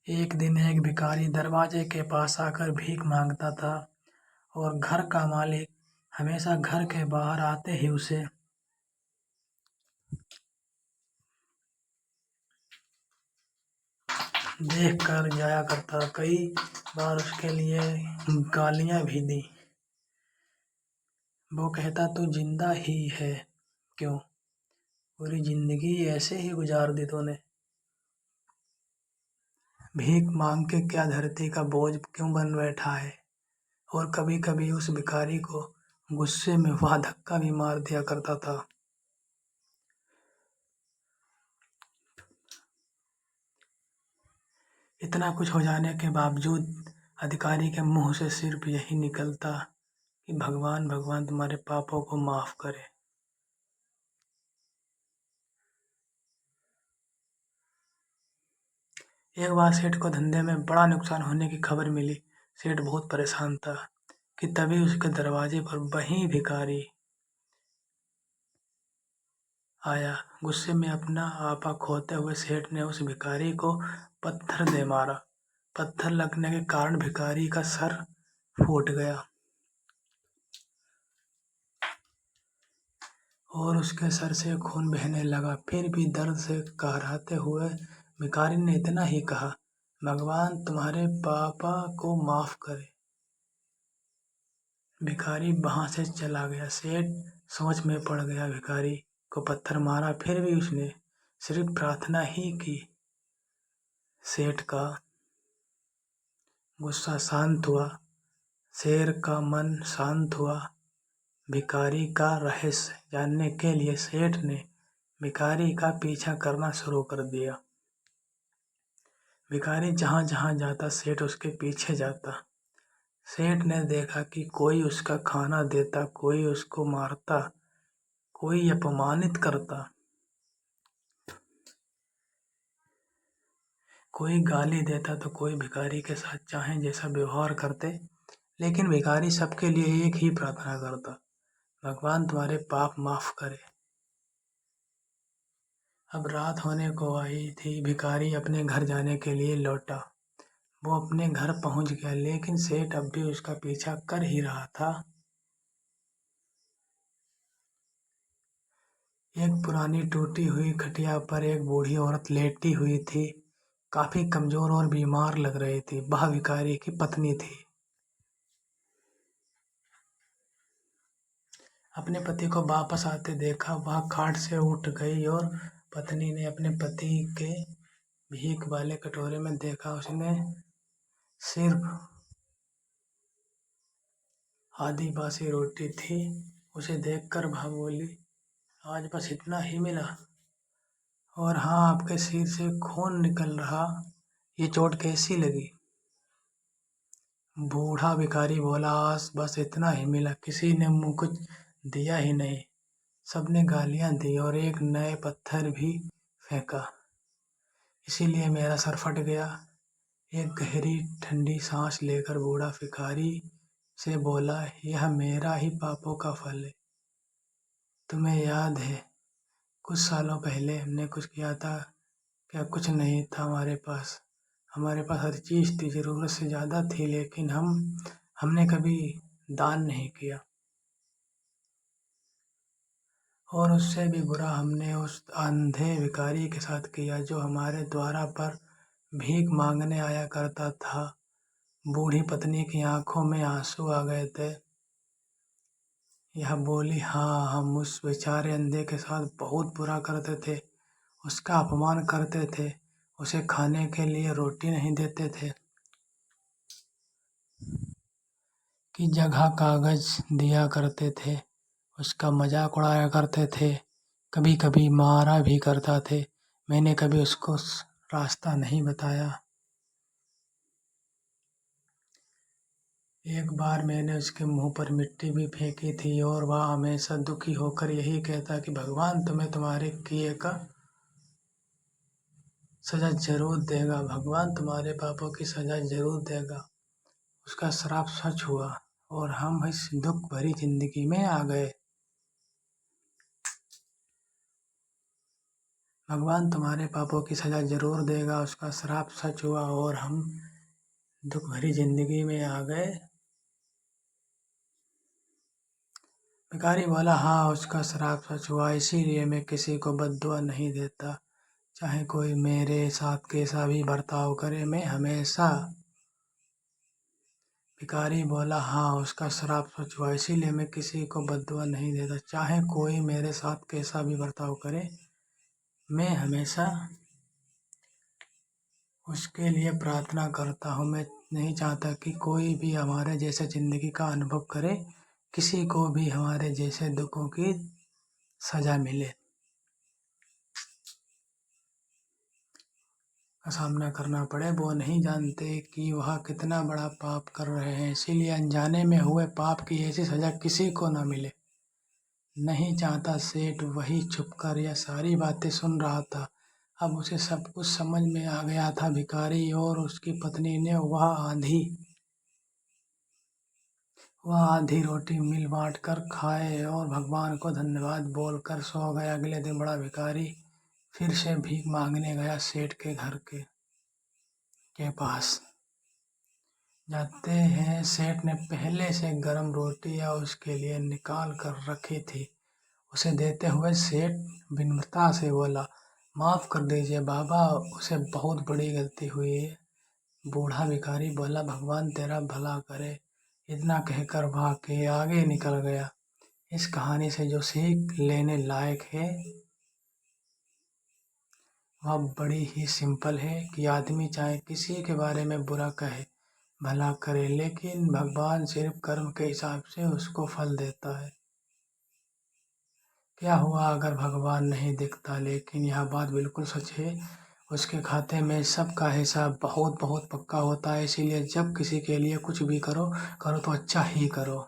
एक दिन एक भिखारी दरवाजे के पास आकर भीख मांगता था और घर का मालिक हमेशा घर के बाहर आते ही उसे देख कर जाया करता। कई बार उसके लिए गालियां भी दी। वो कहता तू जिंदा ही है क्यों? पूरी जिंदगी ऐसे ही गुजार दी तूने। भीख मांग के क्या धरती का बोझ क्यों बन बैठा है? और कभी कभी उस भिखारी को गुस्से में वह धक्का भी मार दिया करता था। इतना कुछ हो जाने के बावजूद अधिकारी के मुंह से सिर्फ यही निकलता कि भगवान भगवान तुम्हारे पापों को माफ करे। एक बार सेठ को धंधे में बड़ा नुकसान होने की खबर मिली। सेठ बहुत परेशान था कि तभी उसके दरवाजे पर वही भिखारी आया। गुस्से में अपना आपा खोते हुए सेठ ने उस भिखारी को पत्थर दे मारा। पत्थर लगने के कारण भिखारी का सर फूट गया और उसके सर से खून बहने लगा। फिर भी दर्द से कहराते हुए भिखारी ने इतना ही कहा, भगवान तुम्हारे पापा को माफ करे। भिखारी वहां से चला गया। सेठ सोच में पड़ गया। भिखारी को पत्थर मारा फिर भी उसने सिर्फ प्रार्थना ही की। सेठ का गुस्सा शांत हुआ। शेर का मन शांत हुआ। भिखारी का रहस्य जानने के लिए सेठ ने भिखारी का पीछा करना शुरू कर दिया। भिखारी जहां जहां जाता सेठ उसके पीछे जाता। सेठ ने देखा कि कोई उसका खाना देता, कोई उसको मारता, कोई अपमानित करता, कोई गाली देता तो कोई भिखारी के साथ चाहे जैसा व्यवहार करते। लेकिन भिखारी सबके लिए एक ही प्रार्थना करता, भगवान तुम्हारे पाप माफ करे। अब रात होने को आई थी। भिखारी अपने घर जाने के लिए लौटा। वो अपने घर पहुंच गया लेकिन सेठ अब भी उसका पीछा कर ही रहा था। एक पुरानी टूटी हुई खटिया पर एक बूढ़ी औरत लेटी हुई थी। काफी कमजोर और बीमार लग रही थी। वह भिखारी की पत्नी थी। अपने पति को वापस आते देखा वह खाट से उठ गई और पत्नी ने अपने पति के भीख वाले कटोरे में देखा। उसने सिर्फ आधी बासी रोटी थी। उसे देखकर वह बोली, आज बस इतना ही मिला? और हाँ, आपके सिर से खून निकल रहा, ये चोट कैसी लगी? बूढ़ा भिखारी बोला, आज बस इतना ही मिला। किसी ने मुँह कुछ दिया ही नहीं। सबने गालियां दी और एक नए पत्थर भी फेंका। इसीलिए मेरा सर फट गया। एक गहरी ठंडी सांस लेकर बूढ़ा भिखारी से बोला, यह मेरा ही पापों का फल है। तुम्हें याद है कुछ सालों पहले हमने कुछ किया था? क्या कुछ नहीं था हमारे पास? हमारे पास हर चीज़ थी, ज़रूरत से ज़्यादा थी, लेकिन हमने कभी दान नहीं किया। और उससे भी बुरा हमने उस अंधे भिखारी के साथ किया जो हमारे द्वारा पर भीख मांगने आया करता था। बूढ़ी पत्नी की आंखों में आंसू आ गए थे। यह बोली, हाँ, हम उस बेचारे अंधे के साथ बहुत बुरा करते थे, उसका अपमान करते थे, उसे खाने के लिए रोटी नहीं देते थे की जगह कागज दिया करते थे, उसका मजाक उड़ाया करते थे, कभी कभी मारा भी करता थे। मैंने कभी उसको रास्ता नहीं बताया। एक बार मैंने उसके मुंह पर मिट्टी भी फेंकी थी और वह हमेशा दुखी होकर यही कहता कि भगवान तुम्हें तुम्हारे किए का सजा जरूर देगा, भगवान तुम्हारे पापों की सजा जरूर देगा। उसका श्राप सच हुआ और हम इस दुख भरी जिंदगी में आ गए। भगवान तुम्हारे पापों की सज़ा ज़रूर देगा। उसका श्राप सच हुआ और हम दुख भरी ज़िंदगी में आ गए। भिखारी बोला, हाँ, उसका श्राप सच हुआ, इसीलिए मैं किसी को बद्दुआ नहीं देता। चाहे कोई मेरे साथ कैसा भी बर्ताव करे, मैं हमेशा। भिखारी बोला, हाँ, उसका श्राप सच हुआ, इसीलिए मैं किसी को बद्दुआ नहीं देता। चाहे कोई मेरे साथ कैसा भी बर्ताव करे, मैं हमेशा उसके लिए प्रार्थना करता हूँ। मैं नहीं चाहता कि कोई भी हमारे जैसे ज़िंदगी का अनुभव करे, किसी को भी हमारे जैसे दुखों की सज़ा मिले, का सामना करना पड़े। वो नहीं जानते कि वह कितना बड़ा पाप कर रहे हैं, इसीलिए अनजाने में हुए पाप की ऐसी सज़ा किसी को न मिले। नहीं चाहता सेठ वही छुपकर यह सारी बातें सुन रहा था। अब उसे सब कुछ समझ में आ गया था। भिखारी और उसकी पत्नी ने वह आधी रोटी मिल बांट कर खाए और भगवान को धन्यवाद बोलकर सो गए। अगले दिन बड़ा भिखारी फिर से भीख मांगने गया सेठ के घर के पास। जाते हैं, सेठ ने पहले से गरम रोटियां उसके लिए निकाल कर रखी थी। उसे देते हुए सेठ विनम्रता से बोला, माफ़ कर दीजिए बाबा, उसे बहुत बड़ी गलती हुई है। बूढ़ा भिखारी बोला, भगवान तेरा भला करे। इतना कहकर वह के आगे निकल गया। इस कहानी से जो सीख लेने लायक है वह बड़ी ही सिंपल है कि आदमी चाहे किसी के बारे में बुरा कहे, भला करे, लेकिन भगवान सिर्फ कर्म के हिसाब से उसको फल देता है। क्या हुआ अगर भगवान नहीं दिखता, लेकिन यह बात बिल्कुल सच है। उसके खाते में सबका हिसाब बहुत बहुत पक्का होता है। इसीलिए जब किसी के लिए कुछ भी करो करो तो अच्छा ही करो।